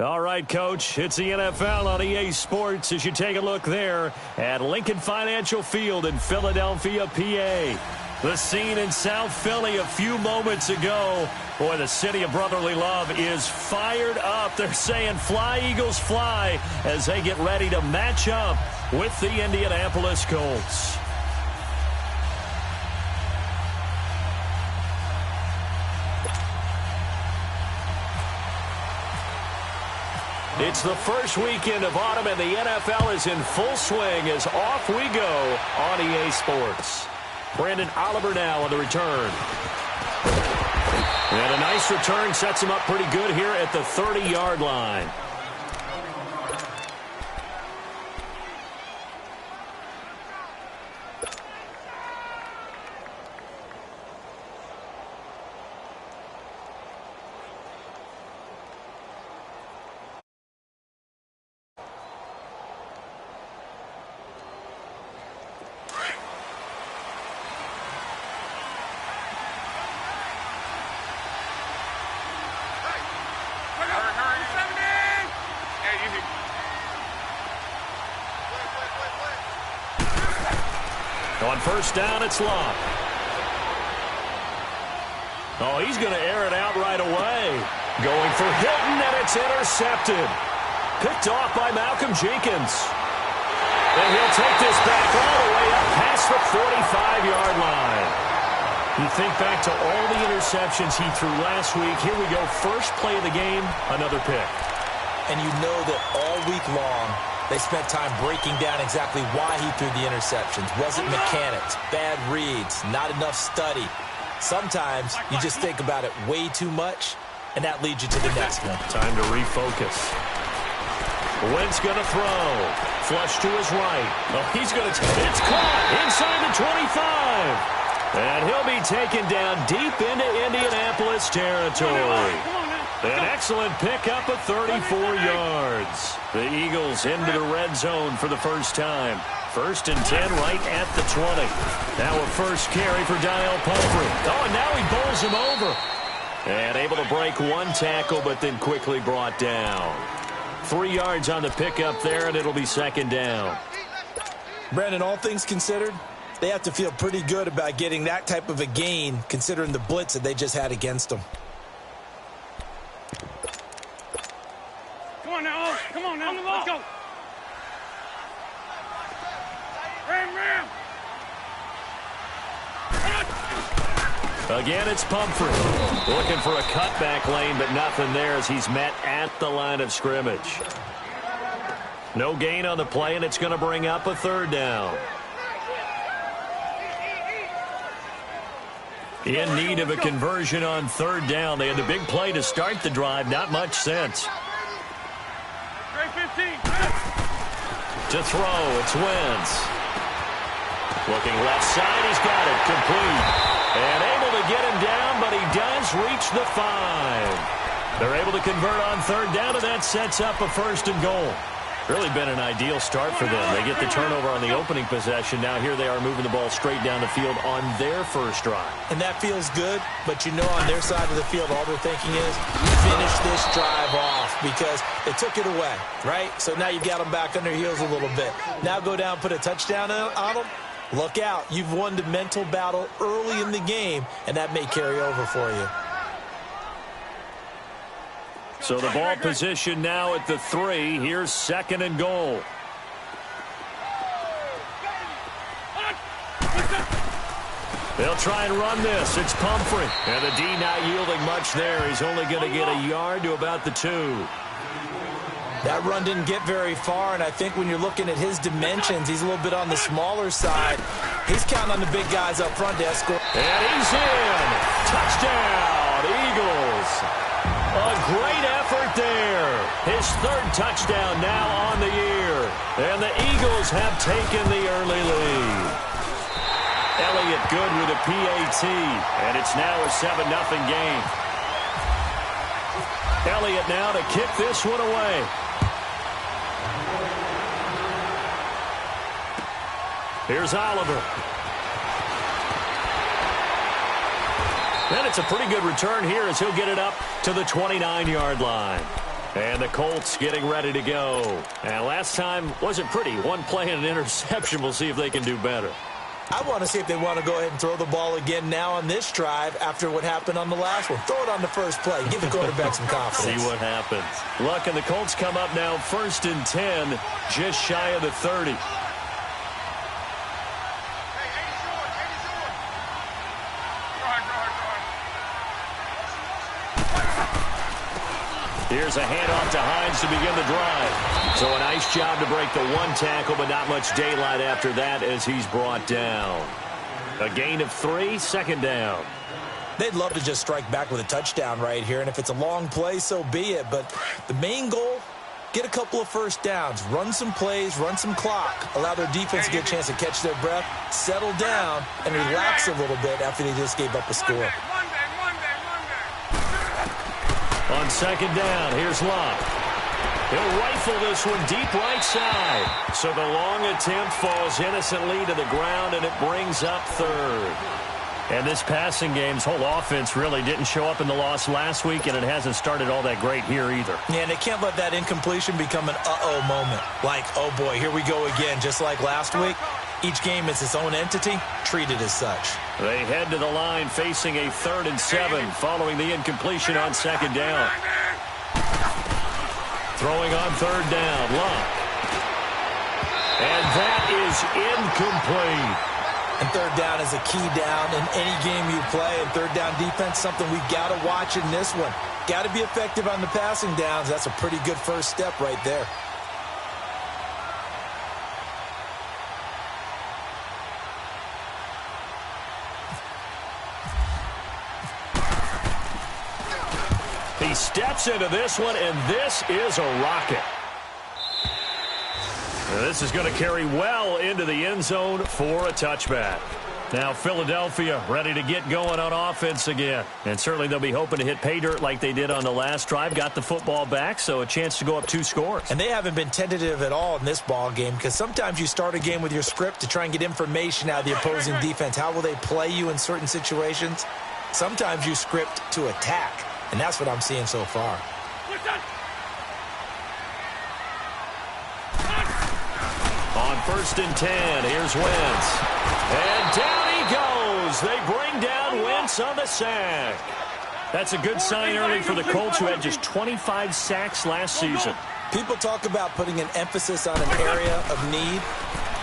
All right, Coach, it's the NFL on EA Sports as you take a look there at Lincoln Financial Field in Philadelphia, PA. The scene in South Philly a few moments ago. Boy, the city of brotherly love is fired up. They're saying fly, Eagles, fly as they get ready to match up with the Indianapolis Colts. It's the first weekend of autumn, and the NFL is in full swing as off we go on EA Sports. Brandon Oliver now on the return. And a nice return sets him up pretty good here at the 30-yard line. On first down, it's Locke. Oh, he's going to air it out right away. Going for Hilton, and it's intercepted. Picked off by Malcolm Jenkins. And he'll take this back all the way up past the 45-yard line. You think back to all the interceptions he threw last week. Here we go, first play of the game, another pick. And you know that all week long, they spent time breaking down exactly why he threw the interceptions. Wasn't mechanics, bad reads, not enough study. Sometimes you just think about it way too much, and that leads you to the next one. Time to refocus. Wentz going to throw. Flush to his right. Oh, he's going to... It's caught inside the 25. And he'll be taken down deep into Indianapolis territory. An excellent pickup of 34 yards. The Eagles into the red zone for the first time. First and 10 right at the 20. Now a first carry for Donnell Pumphrey. Oh, and now he bowls him over. And able to break one tackle, but then quickly brought down. 3 yards on the pickup there, and it'll be second down. Brandon, all things considered, they have to feel pretty good about getting that type of a gain, considering the blitz that they just had against them. Come on now, let's go. Ram. Again, it's Pumphrey. Looking for a cutback lane, but nothing there as he's met at the line of scrimmage. No gain on the play, and it's going to bring up a third down. In need of a conversion on third down. They had the big play to start the drive. Not much sense. To throw, it's Wentz. Looking left side, he's got it, complete. And able to get him down, but he does reach the 5. They're able to convert on third down, and that sets up a first and goal. Really been an ideal start for them. They get the turnover on the opening possession. Now here they are moving the ball straight down the field on their first drive. And that feels good, but you know on their side of the field, all they're thinking is, finish this drive off because they took it away, right? So now you've got them back on their heels a little bit. Now go down, put a touchdown on them. Look out. You've won the mental battle early in the game, and that may carry over for you. So the ball position now at the 3. Here's second and goal. They'll try and run this. It's Pumphrey. And the D not yielding much there. He's only going to get a yard to about the 2. That run didn't get very far, and I think when you're looking at his dimensions, he's a little bit on the smaller side. He's counting on the big guys up front to escort. And he's in. Touchdown, Eagles. A great effort there. His third touchdown now on the year. And the Eagles have taken the early lead. Elliott good with a PAT. And it's now a 7-0 game. Elliott now to kick this one away. Here's Oliver. And it's a pretty good return here as he'll get it up to the 29-yard line. And the Colts getting ready to go. And last time wasn't pretty. One play and an interception. We'll see if they can do better. I want to see if they want to go ahead and throw the ball again now on this drive after what happened on the last one. Throw it on the first play. Give the quarterback some confidence. See what happens. Look, and the Colts come up now 1st and 10, just shy of the 30. Here's a handoff to Hines to begin the drive. So a nice job to break the one tackle, but not much daylight after that as he's brought down. A gain of 3, 2nd down. They'd love to just strike back with a touchdown right here, and if it's a long play, so be it. But the main goal, get a couple of first downs, run some plays, run some clock, allow their defense to get a chance to catch their breath, settle down, and relax a little bit after they just gave up a score. On 2nd down, here's Love. He'll rifle this one deep right side. So the long attempt falls innocently to the ground, and it brings up 3rd. And this passing game's whole offense really didn't show up in the loss last week, and it hasn't started all that great here either. Yeah, and they can't let that incompletion become an uh-oh moment. Like, oh boy, here we go again, just like last week. Each game is its own entity, treated as such. They head to the line facing a 3rd and 7 following the incompletion on 2nd down. Throwing on 3rd down, Love. And that is incomplete. And 3rd down is a key down in any game you play. And 3rd down defense, something we've got to watch in this one. Got to be effective on the passing downs. That's a pretty good first step right there. He steps into this one, and this is a rocket. This is going to carry well into the end zone for a touchback. Now Philadelphia ready to get going on offense again. And certainly they'll be hoping to hit pay dirt like they did on the last drive. Got the football back, so a chance to go up 2 scores. And they haven't been tentative at all in this ball game, because sometimes you start a game with your script to try and get information out of the opposing defense. How will they play you in certain situations? Sometimes you script to attack. And that's what I'm seeing so far. On 1st and 10, here's Wentz. And down he goes. They bring down Wentz on the sack. That's a good sign early for the Colts, who had just 25 sacks last season. People talk about putting an emphasis on an area of need.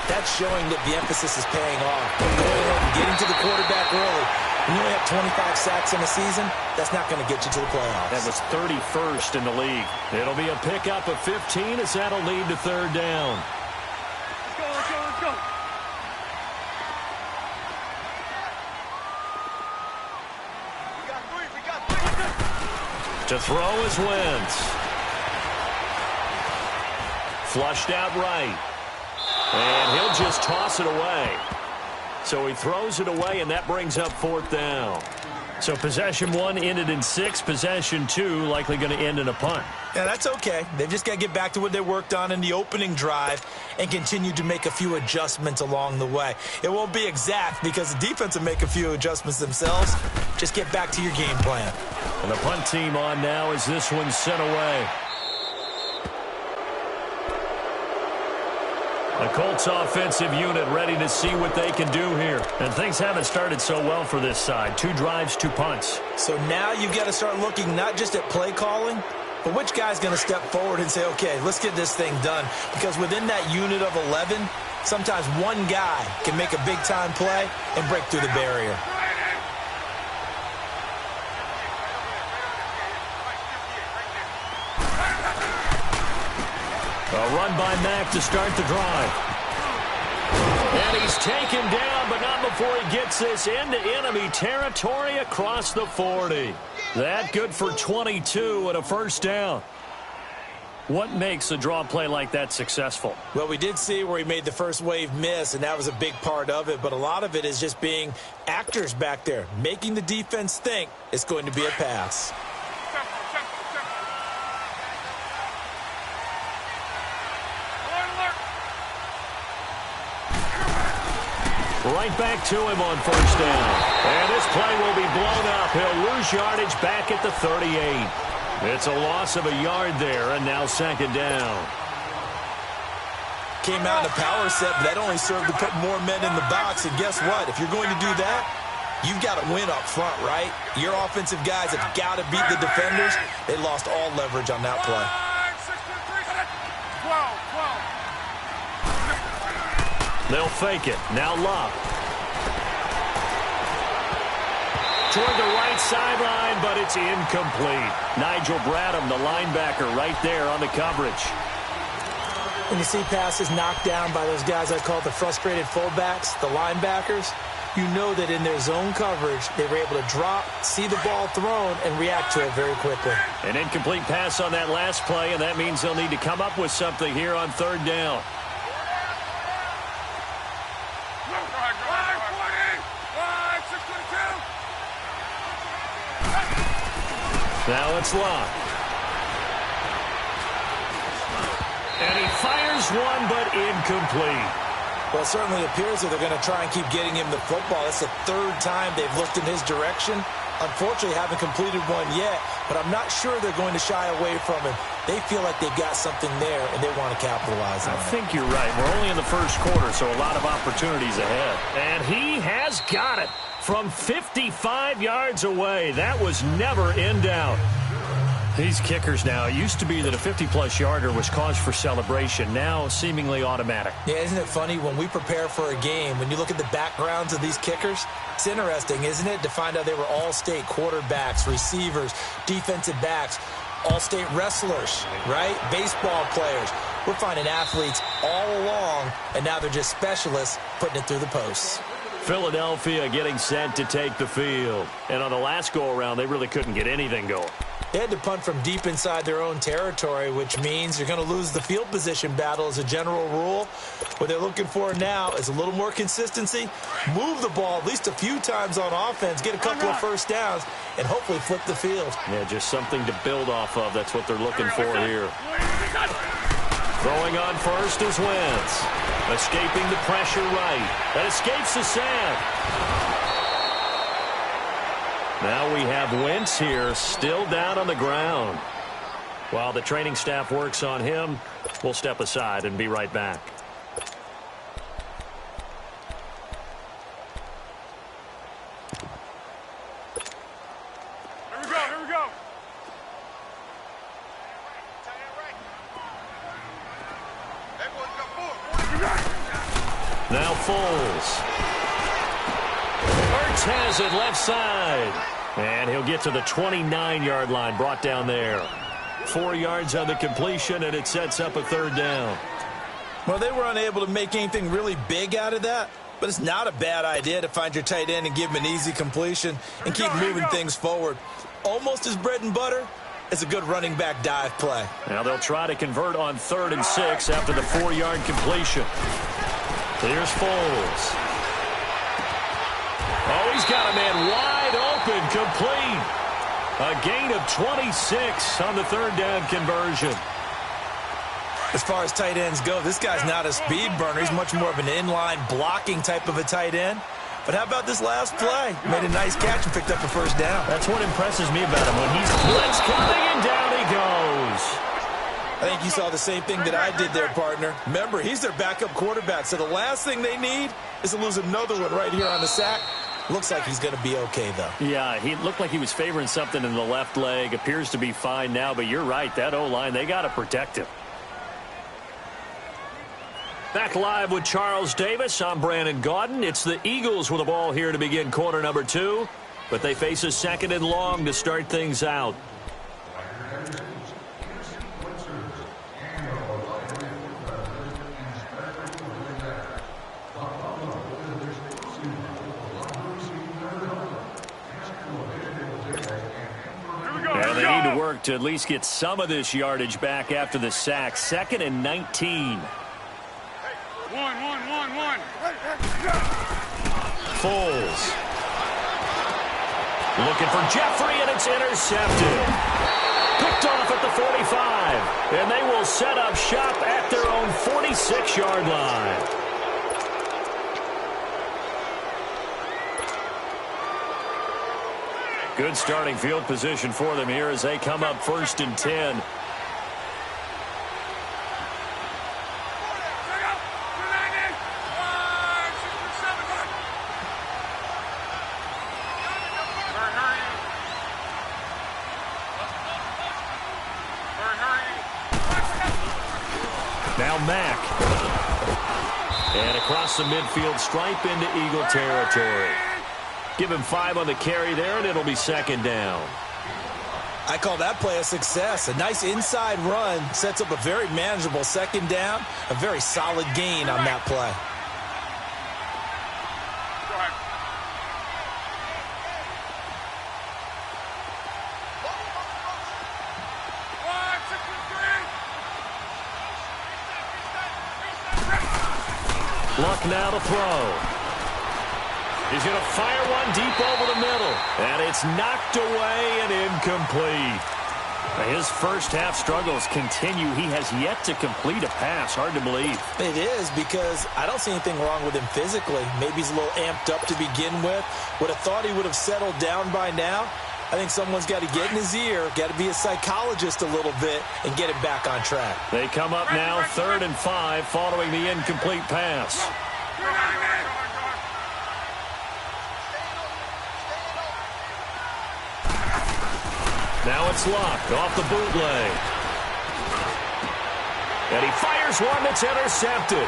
That's showing that the emphasis is paying off. Going ahead and getting to the quarterback early. When you only have 25 sacks in a season, that's not going to get you to the playoffs. That was 31st in the league. It'll be a pickup of 15 as that'll lead to 3rd down. Let's go. We got three. To throw is Wentz. Flushed out right. And he'll just toss it away. So he throws it away, and that brings up 4th down. So possession 1 ended in 6. Possession 2 likely going to end in a punt. Yeah, that's okay. They've just got to get back to what they worked on in the opening drive and continue to make a few adjustments along the way. It won't be exact because the defense will make a few adjustments themselves. Just get back to your game plan. And the punt team on now as this one's sent away. The Colts offensive unit ready to see what they can do here. And things haven't started so well for this side. 2 drives, 2 punts. So now you've got to start looking not just at play calling, but which guy's going to step forward and say, okay, let's get this thing done. Because within that unit of 11, sometimes one guy can make a big-time play and break through the barrier. A run by Mack to start the drive. And he's taken down, but not before he gets this into enemy territory across the 40. That good for 22 and a 1st down. What makes a draw play like that successful? Well, we did see where he made the first wave miss, and that was a big part of it. But a lot of it is just being actors back there, making the defense think it's going to be a pass. Right back to him on 1st down. And this play will be blown up. He'll lose yardage back at the 38. It's a loss of a yard there, and now second down. Came out in a power set, but that only served to put more men in the box. And guess what? If you're going to do that, you've got to win up front, right? Your offensive guys have got to beat the defenders. They lost all leverage on that play. They'll fake it. Now Love. Toward the right sideline, but it's incomplete. Nigel Bradham, the linebacker, right there on the coverage. When you see passes knocked down by those guys I call the frustrated fullbacks, the linebackers, you know that in their zone coverage, they were able to drop, see the ball thrown, and react to it very quickly. An incomplete pass on that last play, and that means they'll need to come up with something here on third down. Now it's Love. And he fires one, but incomplete. Well, it certainly appears that they're going to try and keep getting him the football. That's the third time they've looked in his direction. Unfortunately, haven't completed one yet, but I'm not sure they're going to shy away from him. They feel like they've got something there, and they want to capitalize on it. I think you're right. We're only in the first quarter, so a lot of opportunities ahead. And he has got it from 55 yards away. That was never in doubt. These kickers now, it used to be that a 50-plus yarder was cause for celebration. Now, seemingly automatic. Yeah, isn't it funny when we prepare for a game, when you look at the backgrounds of these kickers, it's interesting, isn't it, to find out they were all-state quarterbacks, receivers, defensive backs, all-state wrestlers, right? Baseball players. We're finding athletes all along, and now they're just specialists putting it through the posts. Philadelphia getting set to take the field. And on the last go-around, they really couldn't get anything going. They had to punt from deep inside their own territory, which means you're going to lose the field position battle as a general rule. What they're looking for now is a little more consistency, move the ball at least a few times on offense, get a couple of first downs, and hopefully flip the field. Yeah, just something to build off of. That's what they're looking for here. Throwing on first is Wentz. Escaping the pressure right. That escapes the sack. Now we have Wentz here, still down on the ground. While the training staff works on him, we'll step aside and be right back. Here we go, here we go. Now Foles. Ertz has it left side. And he'll get to the 29-yard line, brought down there. 4 yards on the completion, and it sets up a third down. Well, they were unable to make anything really big out of that, but it's not a bad idea to find your tight end and give him an easy completion and keep moving things forward. Almost as bread and butter as a good running back dive play. Now they'll try to convert on 3rd and 6 after the 4-yard completion. Here's Foles. Oh, he's got a man wide open, complete. A gain of 26 on the 3rd down conversion. As far as tight ends go, this guy's not a speed burner. He's much more of an inline blocking type of a tight end. But how about this last play? Made a nice catch and picked up a first down. That's what impresses me about him. When he's blitz coming and down he goes. I think you saw the same thing that I did there, partner. Remember, he's their backup quarterback, so the last thing they need is to lose another one right here on the sack. Looks like he's going to be okay, though. Yeah, he looked like he was favoring something in the left leg. Appears to be fine now, but you're right. That O-line, they got to protect him. Back live with Charles Davis. I'm Brandon Gaudin. It's the Eagles with the ball here to begin quarter number 2, but they face a 2nd and long to start things out. And they need to work to at least get some of this yardage back after the sack. 2nd and 19. One. Foles. Looking for Jeffrey, and it's intercepted. Picked off at the 45. And they will set up shop at their own 46-yard line. Good starting field position for them here as they come up 1st and 10. Now Mack. And across the midfield stripe into Eagle territory. Give him 5 on the carry there, and it'll be 2nd down. I call that play a success. A nice inside run sets up a very manageable 2nd down. A very solid gain on that play. Luck now to throw. He's going to fire one deep over the middle. And it's knocked away and incomplete. His first half struggles continue. He has yet to complete a pass. Hard to believe. It is, because I don't see anything wrong with him physically. Maybe he's a little amped up to begin with. Would have thought he would have settled down by now. I think someone's got to get in his ear, got to be a psychologist a little bit, and get him back on track. They come up now 3rd and 5 following the incomplete pass. Now it's Luck off the bootleg. And he fires one that's intercepted.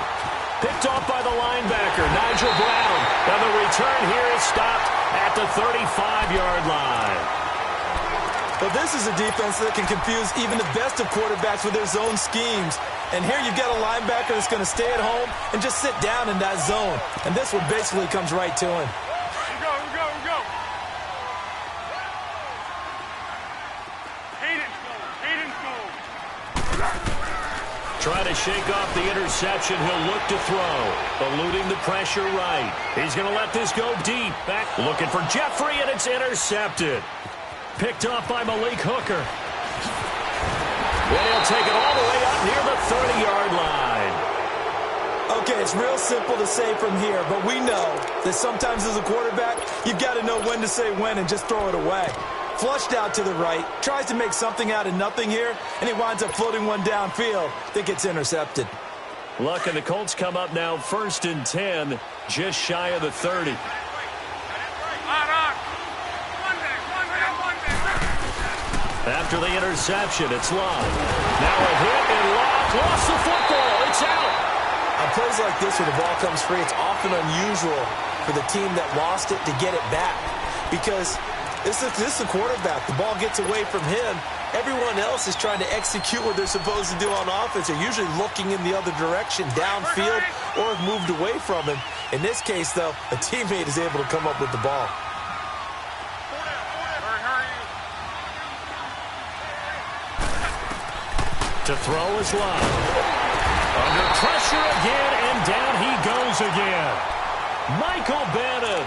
Picked off by the linebacker, Nigel Brown. And the return here is stopped at the 35-yard line. But this is a defense that can confuse even the best of quarterbacks with their zone schemes. And here you've got a linebacker that's going to stay at home and just sit down in that zone. And this one basically comes right to him. We go. Hayden's goal. Trying to shake off the interception. He'll look to throw. Eluding the pressure right. He's going to let this go deep. Back looking for Jeffrey, and it's intercepted. Picked off by Malik Hooker. And he'll take it all the way up near the 30-yard line. Okay, it's real simple to say from here, but we know that sometimes as a quarterback, you've got to know when to say when and just throw it away. Flushed out to the right, tries to make something out of nothing here, and he winds up floating one downfield that gets intercepted. Luck and the Colts come up now 1st and 10, just shy of the 30. After the interception, it's Luck. Now a hit, and Luck lost the football. It's out. On plays like this where the ball comes free, it's often unusual for the team that lost it to get it back. Because this is a quarterback. The ball gets away from him. Everyone else is trying to execute what they're supposed to do on offense. They're usually looking in the other direction, downfield, or have moved away from him. In this case, though, a teammate is able to come up with the ball. To throw is Luck. Under pressure again, and down he goes again. Michael Bannon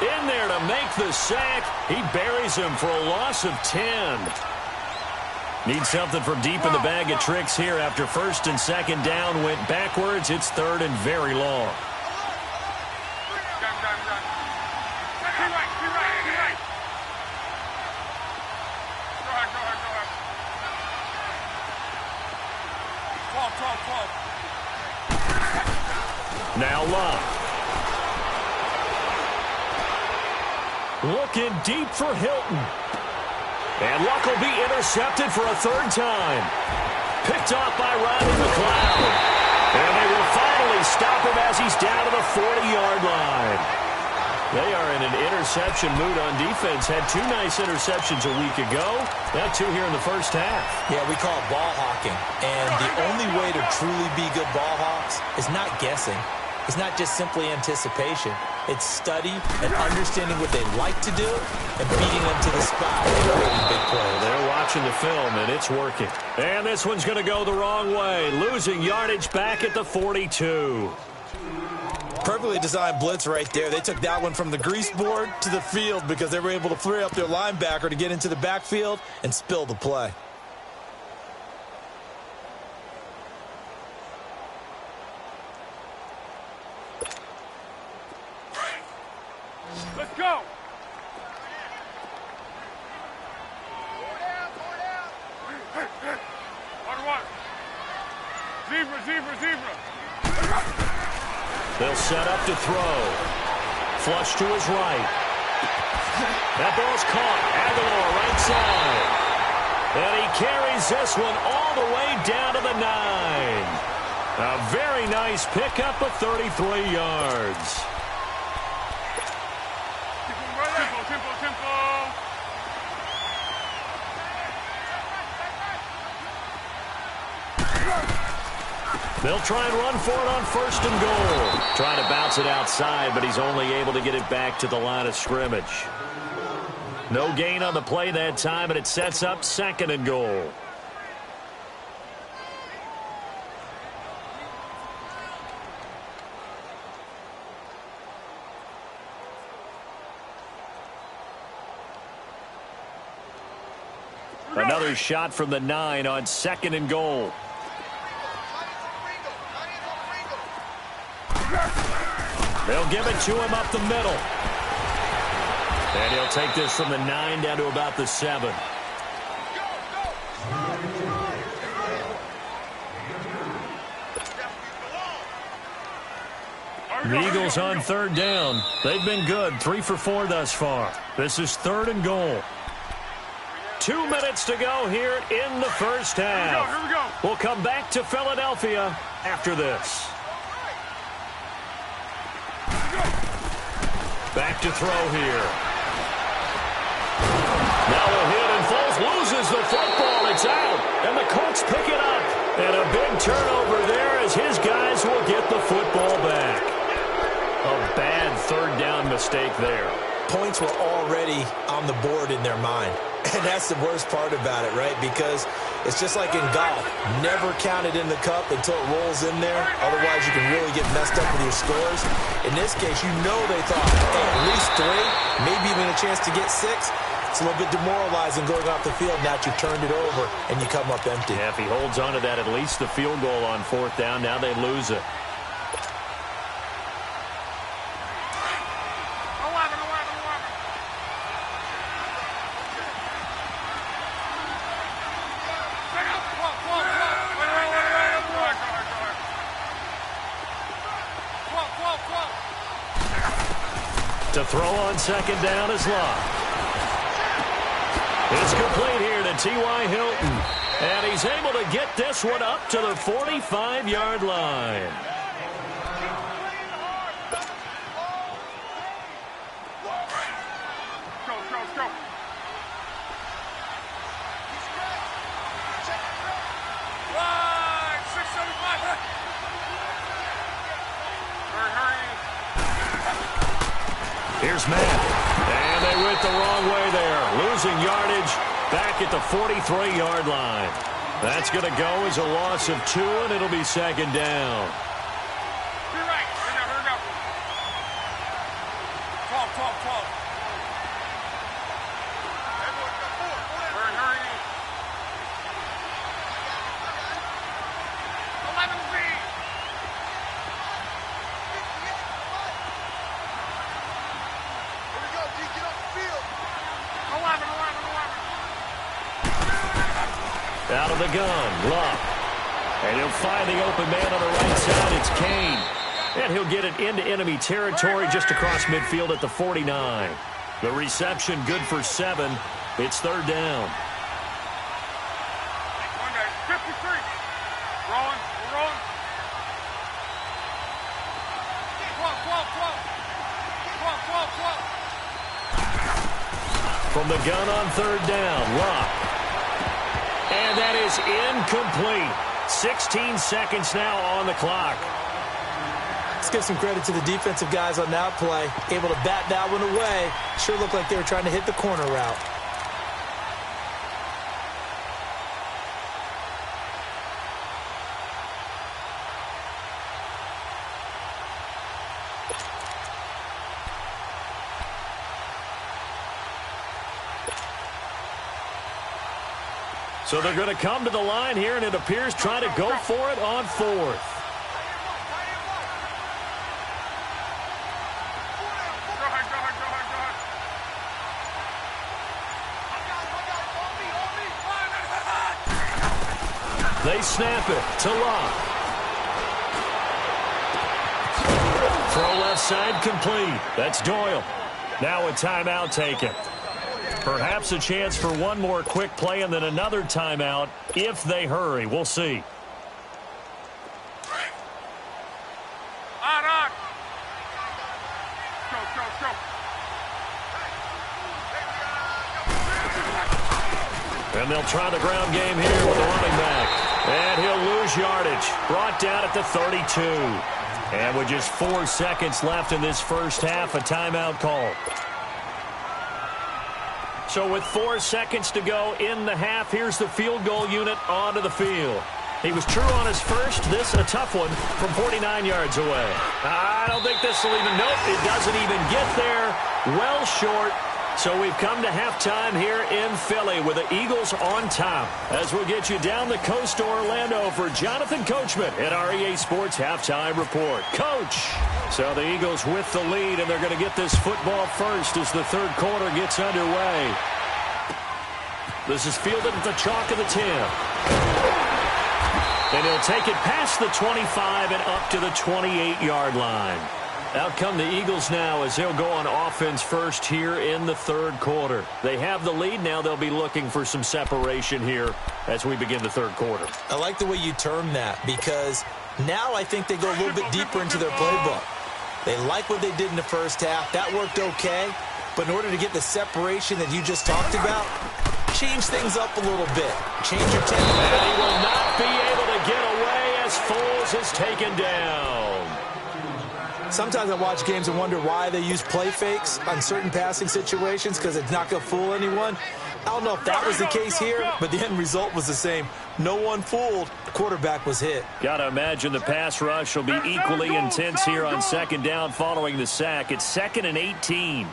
in there to make the sack. He buries him for a loss of 10. Need something from deep in the bag of tricks here after 1st and 2nd down went backwards. It's 3rd and very long. Now Luck. Looking deep for Hilton. And Luck will be intercepted for a 3rd time. Picked off by Rodney McLeod. And they will finally stop him as he's down to the 40-yard line. They are in an interception mood on defense. Had 2 nice interceptions a week ago. Now 2 here in the first half. Yeah, we call it ball hawking. And the only way to truly be good ball hawks is not guessing. It's not just simply anticipation. It's study and understanding what they like to do and beating them to the spot. Big play. They're watching the film, and it's working. And this one's going to go the wrong way. Losing yardage back at the 42. Perfectly designed blitz right there. They took that one from the grease board to the field because they were able to free up their linebacker to get into the backfield and spill the play. Let's go. zebra. They'll set up to throw. Flush to his right. That ball's caught. Aguilar right side. And he carries this one all the way down to the 9. A very nice pickup of 33 yards. Tempo. They'll try and run for it on 1st and goal. Trying to bounce it outside, but he's only able to get it back to the line of scrimmage. No gain on the play that time, and it sets up 2nd and goal. Another shot from the 9 on 2nd and goal. They'll give it to him up the middle. And he'll take this from the 9 down to about the 7. The Eagles on 3rd down. They've been good, 3 for 4 thus far. This is 3rd and goal. 2 minutes to go here in the first half. Here we go. We'll come back to Philadelphia after this. Back to throw here. Now a hit, and Foles loses the football. It's out, and the Colts pick it up. And a big turnover there as his guys will get the football back. A bad 3rd down mistake there. Points were already on the board in their mind. And that's the worst part about it, right? Because it's just like in golf. Never count it in the cup until it rolls in there. Otherwise, you can really get messed up with your scores. In this case, you know they thought, hey, at least 3, maybe even a chance to get 6. It's a little bit demoralizing going off the field now that you've turned it over and you come up empty. Yeah, if he holds on to that, at least the field goal on 4th down, now they lose it. To throw on 2nd down is Locke. It's complete here to T.Y. Hilton. And he's able to get this one up to the 45-yard line. Go. Right, 675. Hurry. Here's Matt. And they went the wrong way there. Losing yardage back at the 43-yard line. That's going to go as a loss of 2, and it'll be 2nd down. You're right. Here we go. 12. Hurry. 11 feet. Here we go, D. Get off the field. 11. Out of the gun, Luck. And he'll find the open man on the right side. It's Kane. And he'll get it into enemy territory just across midfield at the 49. The reception good for 7. It's 3rd down. 53. Rolling. 12. From the gun on 3rd down, Luck. And that is incomplete. 16 seconds now on the clock. Let's give some credit to the defensive guys on that play. Able to bat that one away. Sure looked like they were trying to hit the corner route. So they're going to come to the line here, and it appears trying to go for it on 4th. They snap it to Locke. inside, complete. That's Doyle. Now a timeout taken. Perhaps a chance for one more quick play and then another timeout if they hurry. We'll see. On. Go. And they'll try the ground game here with the running back. And he'll lose yardage. Brought down at the 32. And with just 4 seconds left in this first half, a timeout call. So with 4 seconds to go in the half, here's the field goal unit onto the field. He was true on his first. This a tough one from 49 yards away. I don't think this will even, nope, it doesn't even get there. Well short. So we've come to halftime here in Philly with the Eagles on top. As we'll get you down the coast to Orlando for Jonathan Coachman at our EA Sports Halftime Report. Coach! So the Eagles with the lead, and they're going to get this football first as the third quarter gets underway. This is fielded at the chalk of the 10. And he'll take it past the 25 and up to the 28-yard line. Out come the Eagles now as they'll go on offense first here in the third quarter. They have the lead. Now they'll be looking for some separation here as we begin the third quarter. I like the way you term that because now I think they go a little bit deeper into their playbook. They like what they did in the first half. That worked okay. But in order to get the separation that you just talked about, change things up a little bit. Change your tempo. And he will not be able to get away as Foles is taken down. Sometimes I watch games and wonder why they use play fakes on certain passing situations because it's not going to fool anyone. I don't know if that was the case here, but the end result was the same. No one fooled. The quarterback was hit. Got to imagine the pass rush will be equally intense here on second down following the sack. It's 2nd and 18.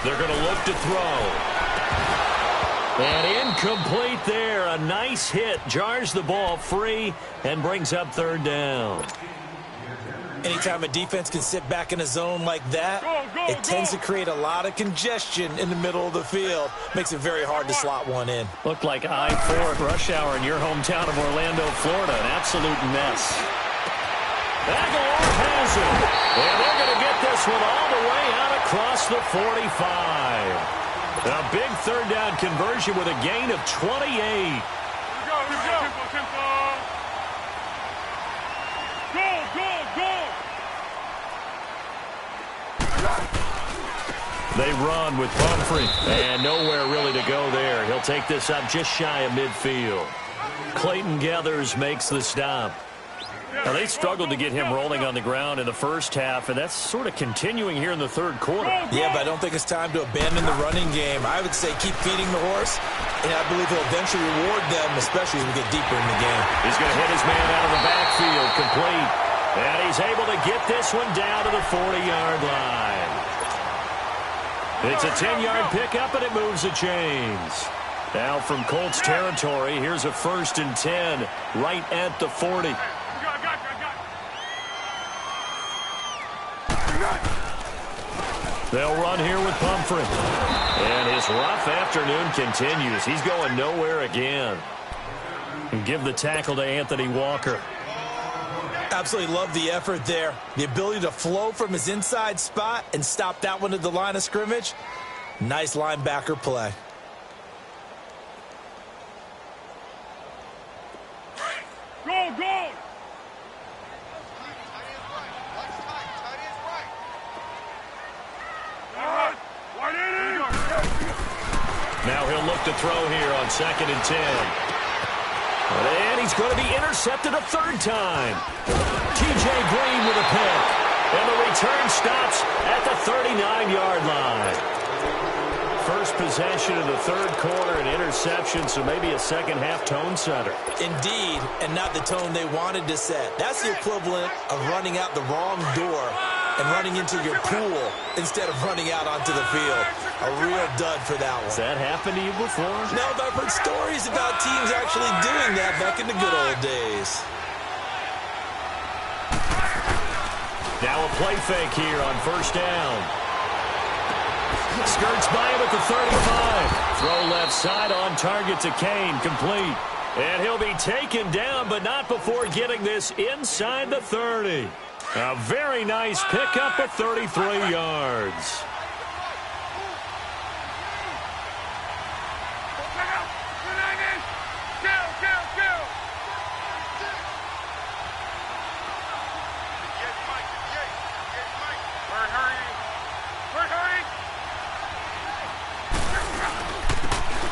They're going to look to throw. And incomplete there. A nice hit. Jars the ball free and brings up third down. Anytime a defense can sit back in a zone like that, it tends to create a lot of congestion in the middle of the field. Makes it very hard to slot one in. Looked like I-4 at rush hour in your hometown of Orlando, Florida. An absolute mess. Aguilar has it. And they're going to get this one all the way out across the 45. A big third down conversion with a gain of 28. Here we go. They run with Pumphrey. And nowhere really to go there. He'll take this up just shy of midfield. Clayton Gathers makes the stop. Now, they struggled to get him rolling on the ground in the first half, and that's sort of continuing here in the third quarter. Yeah, but I don't think it's time to abandon the running game. I would say keep feeding the horse, and I believe he'll eventually reward them, especially as we get deeper in the game. He's going to hit his man out of the backfield, complete. And he's able to get this one down to the 40-yard line. It's a 10-yard pickup, and it moves the chains. Now from Colts territory, here's a 1st and 10 right at the 40. They'll run here with Pumphrey. And his rough afternoon continues. He's going nowhere again. And give the tackle to Anthony Walker. Absolutely love the effort there. The ability to flow from his inside spot and stop that one at the line of scrimmage. Nice linebacker play. Go! Now he'll look to throw here on 2nd and 10. And he's going to be intercepted a third time. T.J. Green with a pick. And the return stops at the 39-yard line. First possession of the third quarter, an interception, so maybe a second-half tone setter. Indeed, and not the tone they wanted to set. That's the equivalent of running out the wrong door and running into your pool instead of running out onto the field. A real dud for that one. Has that happened to you before? No, but I've heard stories about teams actually doing that back in the good old days. Now a play fake here on first down. Skirts by him at the 35. Throw left side on target to Kane. Complete. And he'll be taken down, but not before getting this inside the 30. A very nice pickup of 33 yards.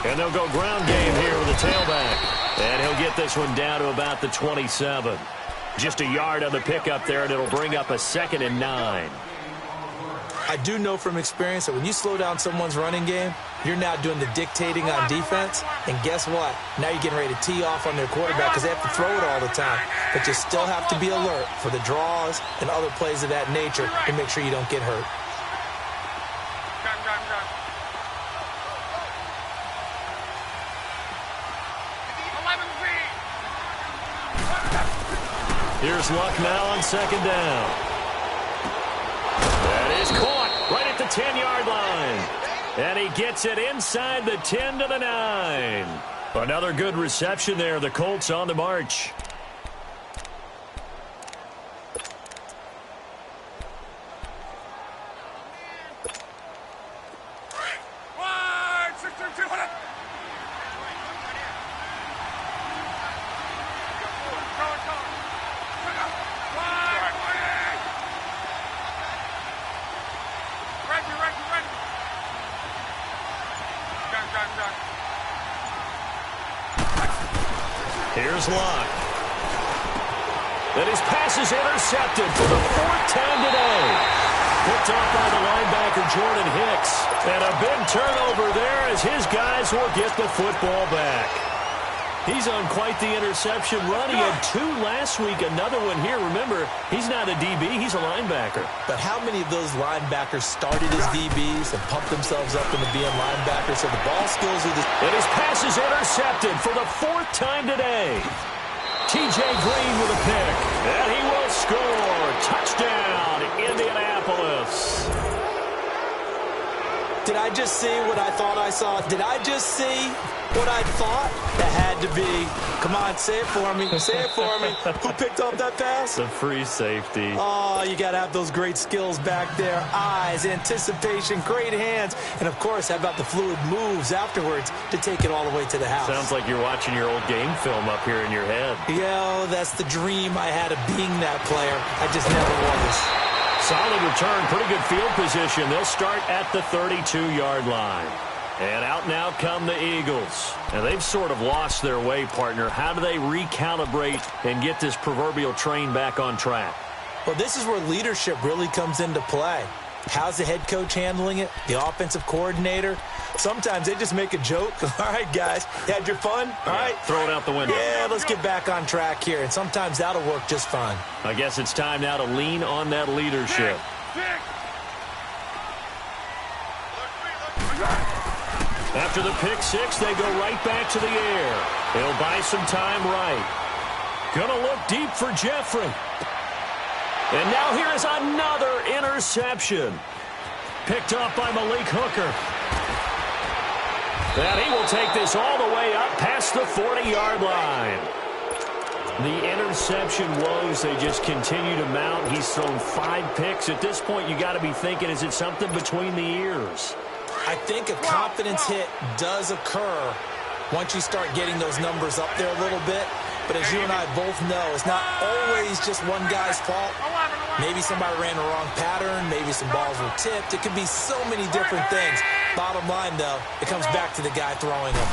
And they'll go ground game here with the tailback. And he'll get this one down to about the 27. Just a yard on the pickup there, and it'll bring up a 2nd and 9. I do know from experience that when you slow down someone's running game, you're now doing the dictating on defense. And guess what? Now you're getting ready to tee off on their quarterback because they have to throw it all the time. But you still have to be alert for the draws and other plays of that nature to make sure you don't get hurt. Here's Luck now on 2nd down. That is caught right at the 10-yard line. And he gets it inside the 10 to the 9. Another good reception there. The Colts on the march. Here's Luck. And his pass is intercepted for the 4th time today. Picked off by the linebacker, Jordan Hicks. And a big turnover there as his guys will get the football back. He's on quite the interception run. He had 2 last week, another one here. Remember, he's not a DB, he's a linebacker. But how many of those linebackers started as DBs and pumped themselves up into being linebackers? So the ball skills are the... And his pass is intercepted for the 4th time today. T.J. Green with a pick. And he will score. Touchdown, Indianapolis. Did I just see what I thought I saw? Did I just see what I thought? That had to be. Come on, say it for me. Say it for me. Who picked up that pass? The free safety. Oh, you got to have those great skills back there. Eyes, anticipation, great hands. And, of course, how about the fluid moves afterwards to take it all the way to the house? Sounds like you're watching your old game film up here in your head. Yeah, that's the dream I had of being that player. I just never was. Solid return, pretty good field position. They'll start at the 32-yard line. And out now come the Eagles. And they've sort of lost their way, partner. How do they recalibrate and get this proverbial train back on track? Well, this is where leadership really comes into play. How's the head coach handling it? The offensive coordinator? Sometimes they just make a joke. All right, guys, you had your fun? All right. Throw it out the window. Yeah, let's get back on track here. And sometimes that'll work just fine. I guess it's time now to lean on that leadership. After the pick six, they go right back to the air. They'll buy some time right. Gonna look deep for Jeffrey. And now here is another interception. Picked off by Malik Hooker. And he will take this all the way up past the 40-yard line. The interception woes, they just continue to mount. He's thrown 5 picks. At this point, you got to be thinking, is it something between the ears? I think a confidence hit does occur once you start getting those numbers up there a little bit. But as you and I both know, it's not always just one guy's fault. Maybe somebody ran the wrong pattern. Maybe some balls were tipped. It could be so many different things. Bottom line, though, it comes back to the guy throwing them.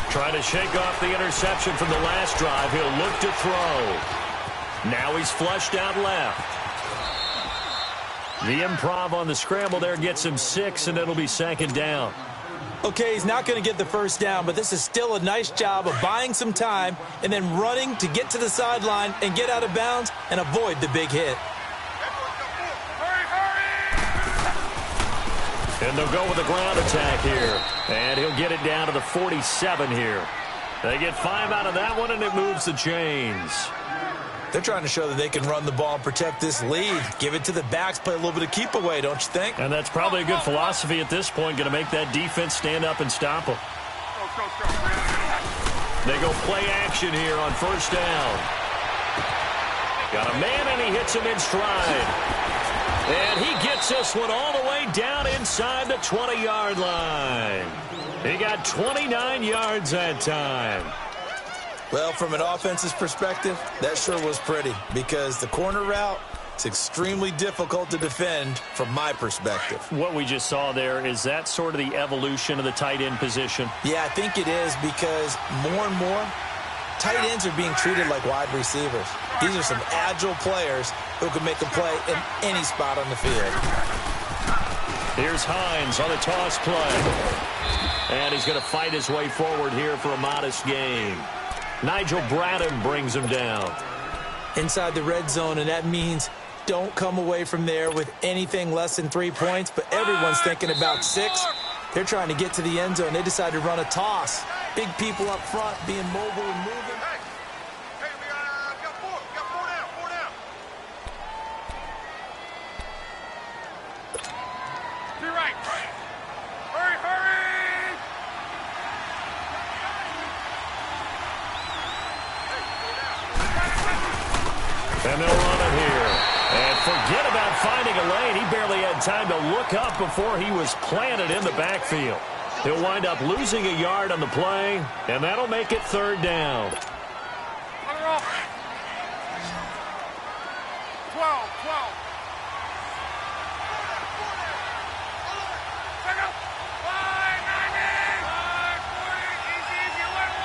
Trying to shake off the interception from the last drive. He'll look to throw. Now he's flushed out left. The improv on the scramble there gets him 6, and it'll be second down. Okay, he's not going to get the first down, but this is still a nice job of buying some time and then running to get to the sideline and get out of bounds and avoid the big hit. And they'll go with a ground attack here. And he'll get it down to the 47 here. They get 5 out of that one, and it moves the chains. They're trying to show that they can run the ball and protect this lead. Give it to the backs, play a little bit of keep away, don't you think? And that's probably a good philosophy at this point, going to make that defense stand up and stop them. They go play action here on first down. Got a man, and he hits him in stride. And he gets this one all the way down inside the 20-yard line. He got 29 yards that time. Well, from an offense's perspective, that sure was pretty because the corner route is extremely difficult to defend from my perspective. What we just saw there, is that sort of the evolution of the tight end position? Yeah, I think it is because more and more, tight ends are being treated like wide receivers. These are some agile players who can make a play in any spot on the field. Here's Hines on the toss play. And he's going to fight his way forward here for a modest gain. Nigel Bradham brings him down. Inside the red zone, and that means don't come away from there with anything less than 3 points, but everyone's thinking about 6. They're trying to get to the end zone. They decide to run a toss. Big people up front being mobile and moving. Hey, we got 4. We got 4 down. 4 down. To your right. Hurry, hurry. And they'll run it here. And forget about finding a lane. He barely had time to look up before he was planted in the backfield. He'll wind up losing a yard on the play, and that'll make it third down. 12. 12. Check out. 590. 540. Easy. Alert.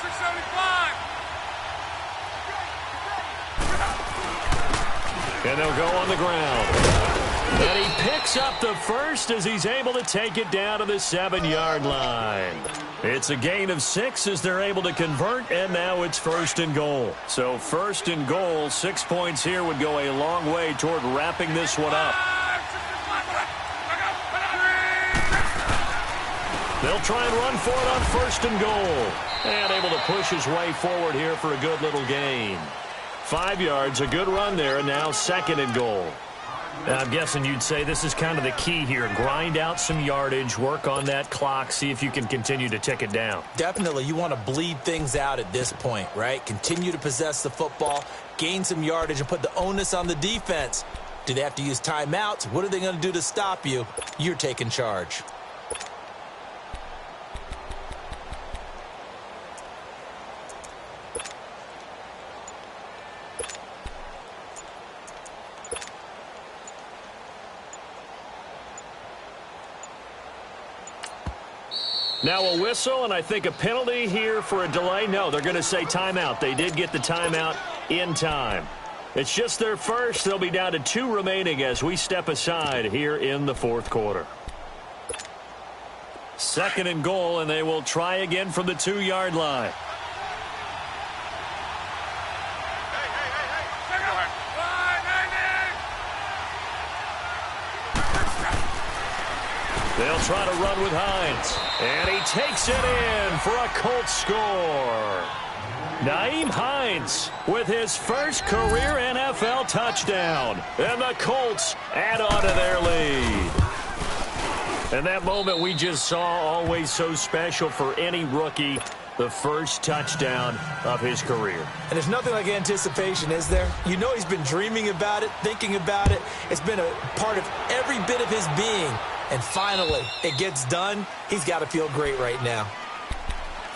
675. And they'll go on the ground. And he picks up the first as he's able to take it down to the 7-yard line. It's a gain of 6 as they're able to convert, and now it's first and goal. So first and goal, 6 points here would go a long way toward wrapping this one up. They'll try and run for it on first and goal. And able to push his way forward here for a good little gain. 5 yards, a good run there, and now second and goal. I'm guessing you'd say this is kind of the key here. Grind out some yardage, work on that clock, see if you can continue to tick it down. Definitely, you want to bleed things out at this point, right? Continue to possess the football, gain some yardage, and put the onus on the defense. Do they have to use timeouts? What are they going to do to stop you? You're taking charge. Now a whistle, and I think a penalty here for a delay. No, they're going to say timeout. They did get the timeout in time. It's just their first. They'll be down to 2 remaining as we step aside here in the fourth quarter. Second and goal, and they will try again from the 2-yard line. They'll try to run with Hines. And he takes it in for a Colts score. Nyheim Hines with his first career NFL touchdown. And the Colts add on to their lead. And that moment we just saw, always so special for any rookie. The first touchdown of his career. And there's nothing like anticipation, is there? You know he's been dreaming about it, thinking about it. It's been a part of every bit of his being. And finally, it gets done. He's got to feel great right now.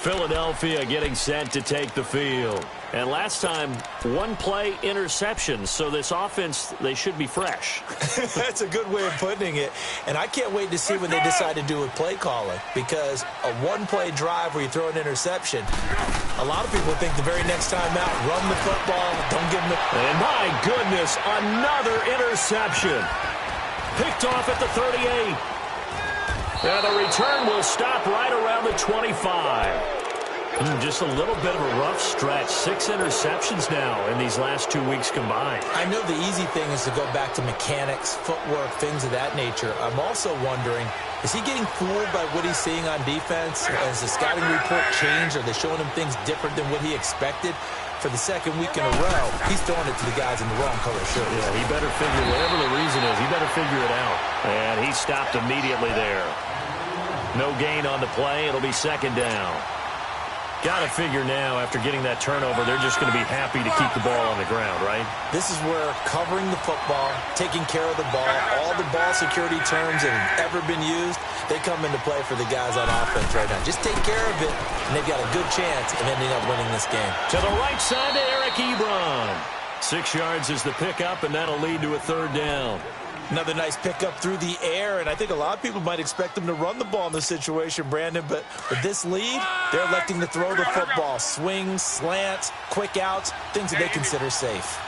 Philadelphia getting set to take the field. And last time, 1-play interception. So this offense, they should be fresh. That's a good way of putting it. And I can't wait to see when they decide to do with play calling. Because a 1-play drive where you throw an interception, a lot of people think the very next time out, run the football, don't give them the... And my goodness, another interception. Picked off at the 38. And the return will stop right around the 25. Just a little bit of a rough stretch. 6 interceptions now in these last 2 weeks combined. I know the easy thing is to go back to mechanics, footwork, things of that nature. I'm also wondering, is he getting fooled by what he's seeing on defense? Has the scouting report changed? Are they showing him things different than what he expected? For the second week in a row, he's throwing it to the guys in the wrong color shirts. Yeah, he better figure, whatever the reason is, he better figure it out. And he stopped immediately there. No gain on the play. It'll be second down. Got to figure now, after getting that turnover, they're just going to be happy to keep the ball on the ground, right? This is where covering the football, taking care of the ball, all the ball security terms that have ever been used, they come into play for the guys on offense right now. Just take care of it, and they've got a good chance of ending up winning this game. To the right side to Eric Ebron. 6 yards is the pickup, and that'll lead to a third down. Another nice pickup through the air, and I think a lot of people might expect them to run the ball in this situation, Brandon, but with this lead, they're electing to throw the football. Swings, slants, quick outs, things that they consider safe.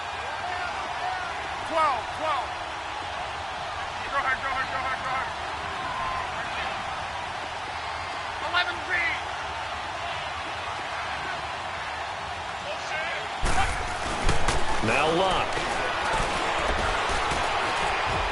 12. Go ahead. 11 feet. Now Luck.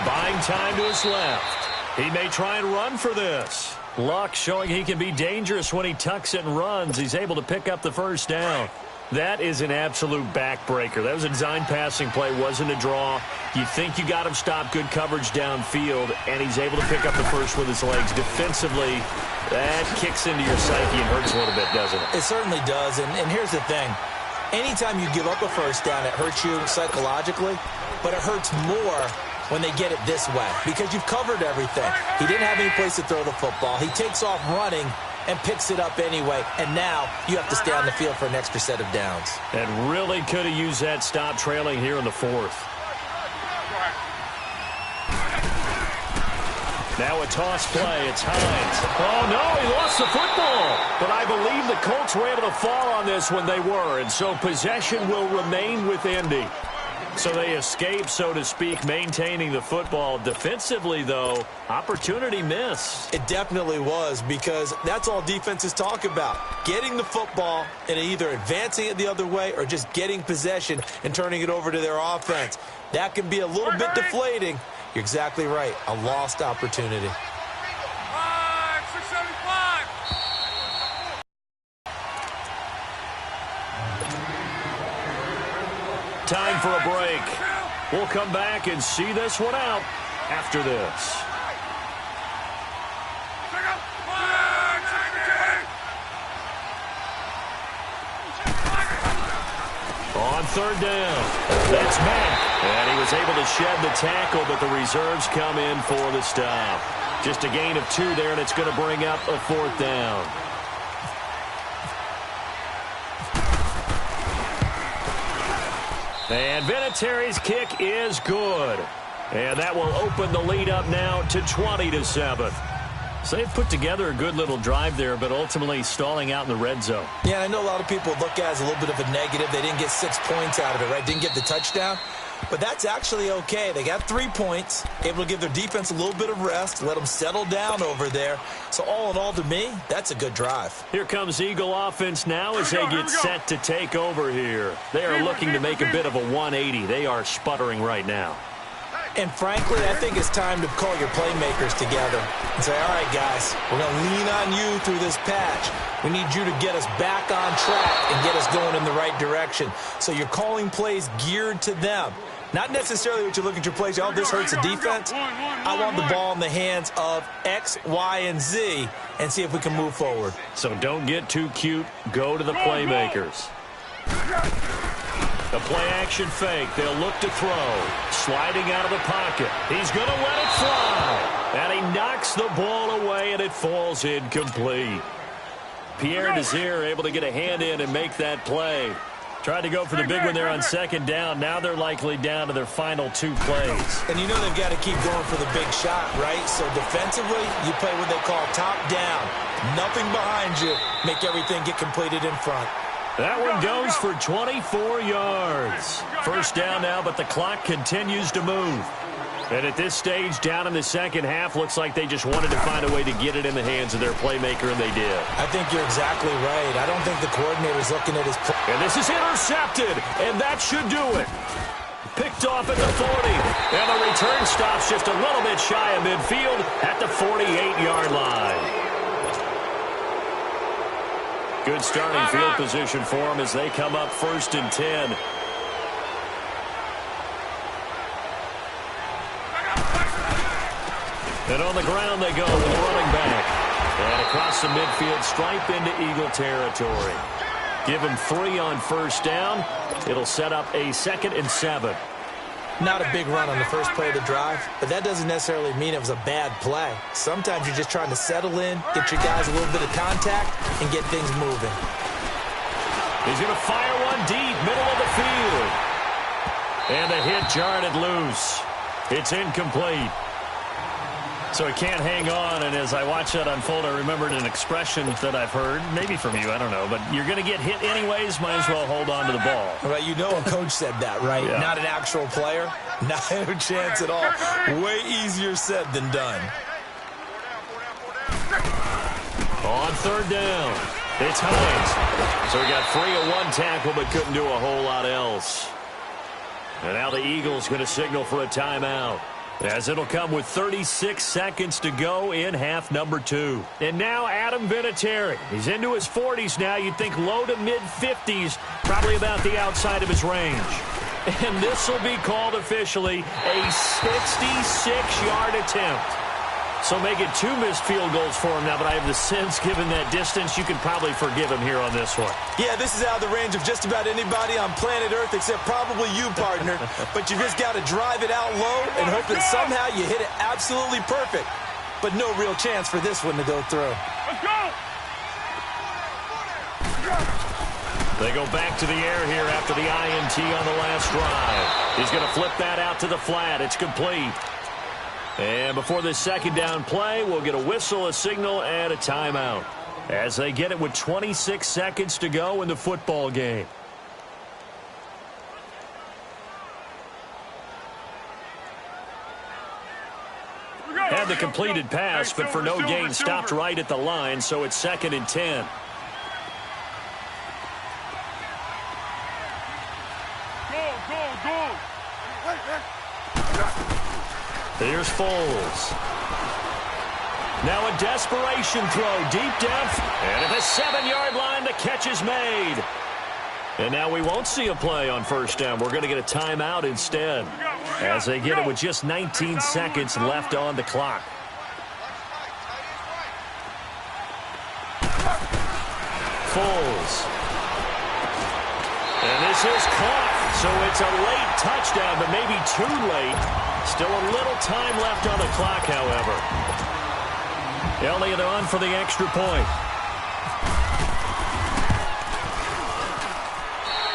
Buying time to his left. He may try and run for this. Luck showing he can be dangerous when he tucks it and runs. He's able to pick up the first down. That is an absolute backbreaker. That was a design passing play, wasn't a draw. You think you got him stopped, good coverage downfield, and he's able to pick up the first with his legs. Defensively, that kicks into your psyche and hurts a little bit, doesn't it? It certainly does, and here's the thing. Anytime you give up a first down, it hurts you psychologically, but it hurts more when they get it this way, because you've covered everything. He didn't have any place to throw the football. He takes off running and picks it up anyway, and now you have to stay on the field for an extra set of downs. And really could have used that stop trailing here in the fourth. Now a toss play. It's Hines. Oh, no, he lost the football. But I believe the Colts were able to fall on this when they were, and so possession will remain with Indy. So they escape, so to speak, maintaining the football. Defensively, though, opportunity missed. It definitely was, because that's all defenses talk about. Getting the football and either advancing it the other way or just getting possession and turning it over to their offense. That can be a little bit deflating. You're exactly right. A lost opportunity. 675. Time for a break. We'll come back and see this one out after this. On third down, that's Mack. And he was able to shed the tackle, but the reserves come in for the stop. Just a gain of 2 there, and it's going to bring up a fourth down. And Vinatieri's kick is good. And that will open the lead up now to 20-7. So they've put together a good little drive there, but ultimately stalling out in the red zone. Yeah, I know a lot of people look at it as a little bit of a negative. They didn't get 6 points out of it, right? Didn't get the touchdown. But that's actually okay. They got 3 points, able to give their defense a little bit of rest, let them settle down over there. So all in all, to me, that's a good drive. Here comes Eagle offense now as they get set to take over here. They are looking to make a bit of a 180. They are sputtering right now. And frankly, I think it's time to call your playmakers together and say, all right, guys, we're going to lean on you through this patch. We need you to get us back on track and get us going in the right direction. So you're calling plays geared to them. Not necessarily what you look at your plays, oh, this hurts the defense. I want the ball in the hands of X, Y, and Z and see if we can move forward. So don't get too cute. Go to the playmakers. The play-action fake. They'll look to throw. Sliding out of the pocket. He's going to let it fly. And he knocks the ball away, and it falls incomplete. Pierre Desir able to get a hand in and make that play. Tried to go for the big one there on second down. Now they're likely down to their final 2 plays. And you know they've got to keep going for the big shot, right? So defensively, you play what they call top down. Nothing behind you. Make everything get completed in front. That one goes for 24 yards. First down now, but the clock continues to move. And at this stage, down in the second half, looks like they just wanted to find a way to get it in the hands of their playmaker, and they did. I think you're exactly right. I don't think the coordinator's looking at his play. And this is intercepted, and that should do it. Picked off at the 40, and the return stops just a little bit shy of midfield at the 48-yard line. Good starting field position for them as they come up 1st and 10. And on the ground they go with the running back. Across the midfield stripe into Eagle territory. Give him 3 on first down. It'll set up a 2nd and 7. Not a big run on the first play of the drive, but that doesn't necessarily mean it was a bad play. Sometimes you're just trying to settle in, get your guys a little bit of contact, and get things moving. He's going to fire one deep, middle of the field. And the hit jarred it loose. It's incomplete. So he can't hang on, and as I watch that unfold, I remembered an expression that I've heard, maybe from you, I don't know, but you're going to get hit anyways, might as well hold on to the ball. Well, you know a coach said that, right? Yeah. Not an actual player. Not a chance at all. Way easier said than done. On third down, it's Hines. So he got free of one tackle, but couldn't do a whole lot else. And now the Eagles going to signal for a timeout, as it'll come with 36 seconds to go in half number 2. And now Adam Vinatieri. He's into his 40s now. You'd think low to mid-50s, probably about the outside of his range. And this will be called officially a 66-yard attempt. So make it 2 missed field goals for him now, but I have the sense, given that distance, you can probably forgive him here on this one. Yeah, this is out of the range of just about anybody on planet Earth except probably you, partner. But you just got to drive it out low and hope that somehow you hit it absolutely perfect. But no real chance for this one to go through. Let's go! They go back to the air here after the INT on the last drive. He's going to flip that out to the flat. It's complete. And before this second down play, we'll get a whistle, a signal, and a timeout, as they get it with 26 seconds to go in the football game. Had the completed pass, but for no gain, stopped right at the line, so it's 2nd and 10. Here's Foles. Now a desperation throw deep down. And at the 7-yard line, the catch is made. And now we won't see a play on first down. We're going to get a timeout instead, as they get it with just 19 seconds left on the clock. Foles. And this is caught. So it's a late touchdown, but maybe too late. Still a little time left on the clock, however. Elliott on for the extra point.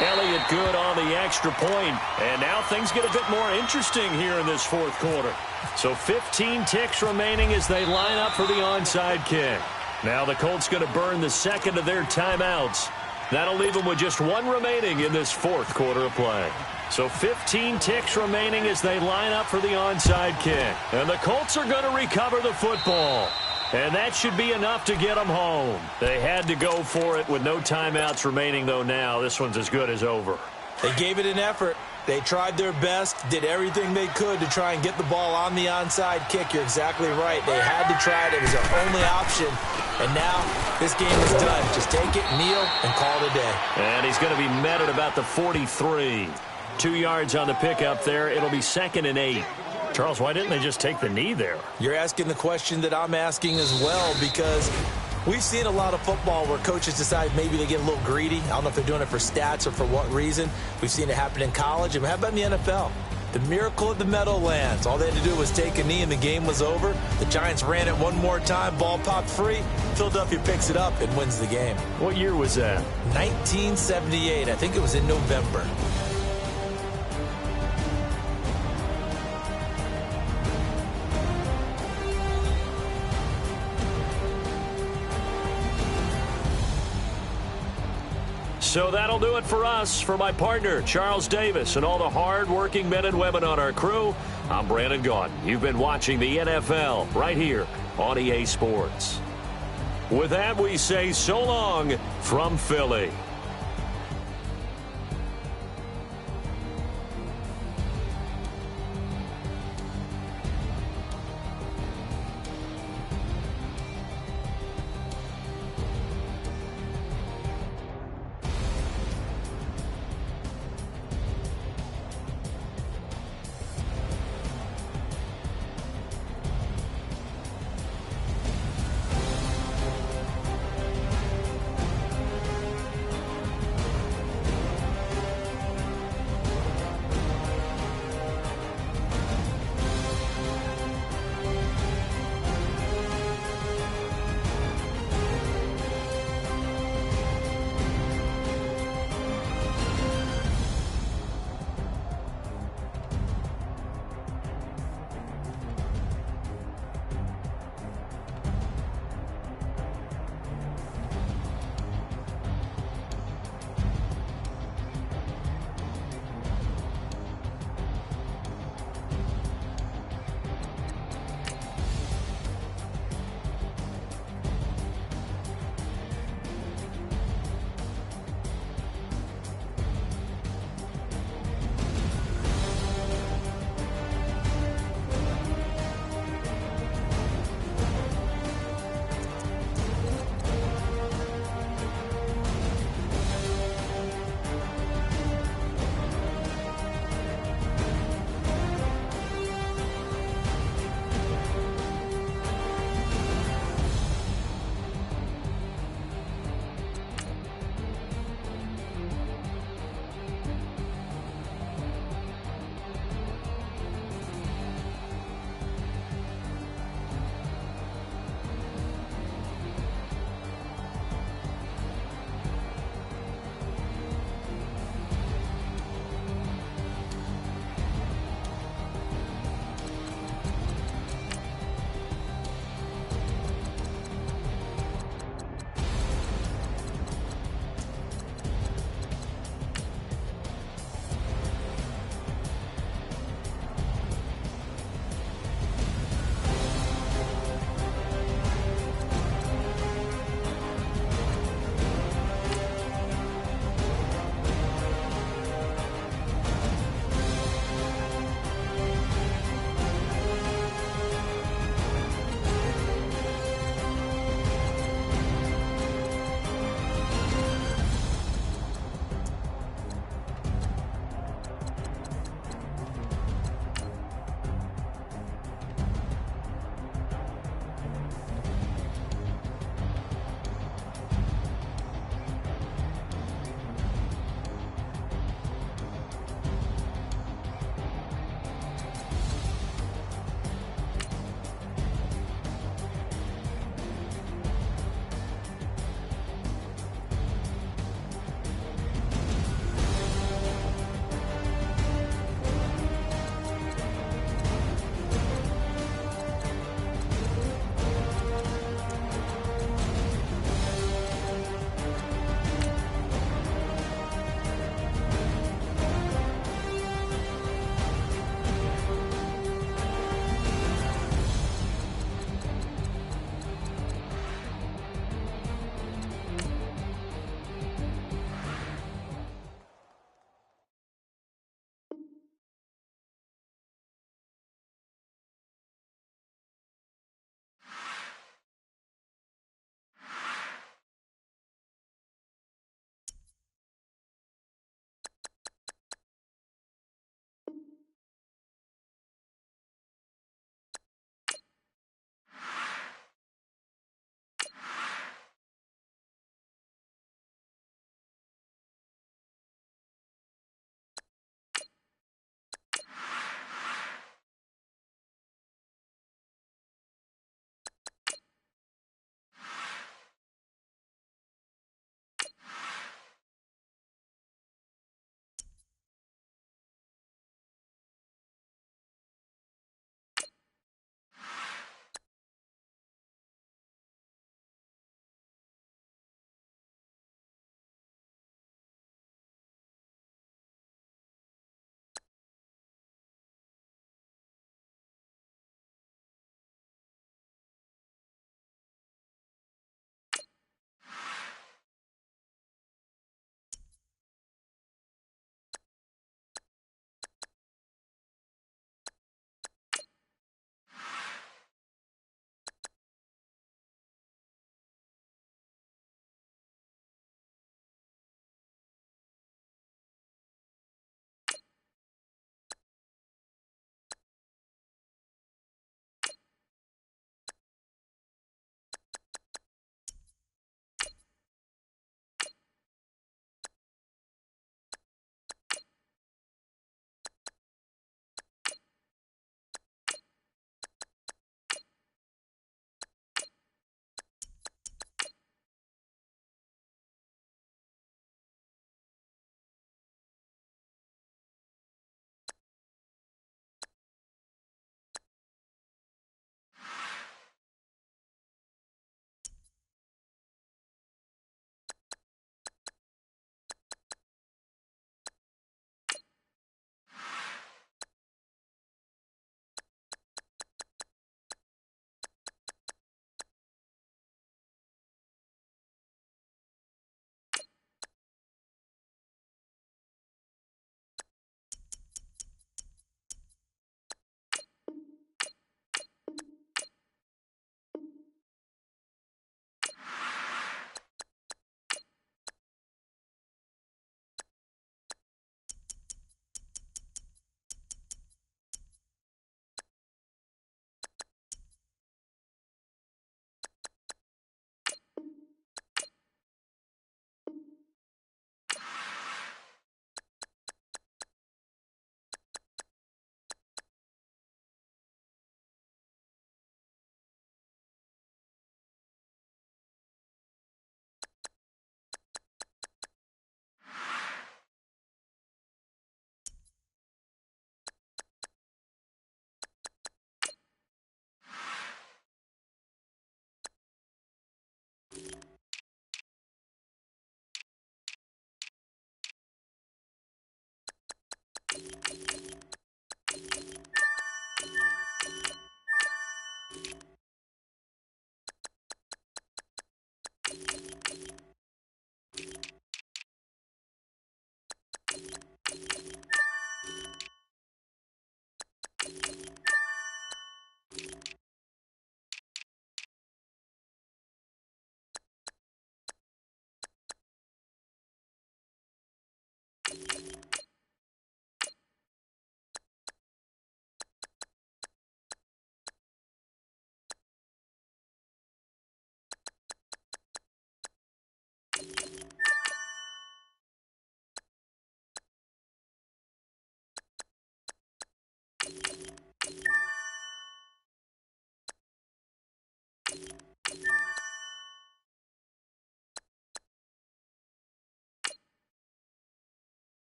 Elliott good on the extra point. And now things get a bit more interesting here in this fourth quarter. So 15 ticks remaining as they line up for the onside kick. Now the Colts going to burn the second of their timeouts. That'll leave them with just 1 remaining in this fourth quarter of play. So 15 ticks remaining as they line up for the onside kick. And the Colts are going to recover the football. And that should be enough to get them home. They had to go for it with no timeouts remaining, though now this one's as good as over. They gave it an effort. They tried their best, did everything they could to try and get the ball on the onside kick. You're exactly right. They had to try it. It was their only option. And now this game is done. Just take it, kneel, and call it a day. And he's going to be met at about the 43. 2 yards on the pickup there. It'll be 2nd and 8. Charles, why didn't they just take the knee there? You're asking the question that I'm asking as well, because we've seen a lot of football where coaches decide maybe they get a little greedy. I don't know if they're doing it for stats or for what reason. We've seen it happen in college. And how about in the NFL? The miracle of the Meadowlands. All they had to do was take a knee and the game was over. The Giants ran it one more time. Ball popped free. Philadelphia picks it up and wins the game. What year was that? 1978. I think it was in November. So that'll do it for us. For my partner, Charles Davis, and all the hard-working men and women on our crew, I'm Brandon Gaudin. You've been watching the NFL right here on EA Sports. With that, we say so long from Philly.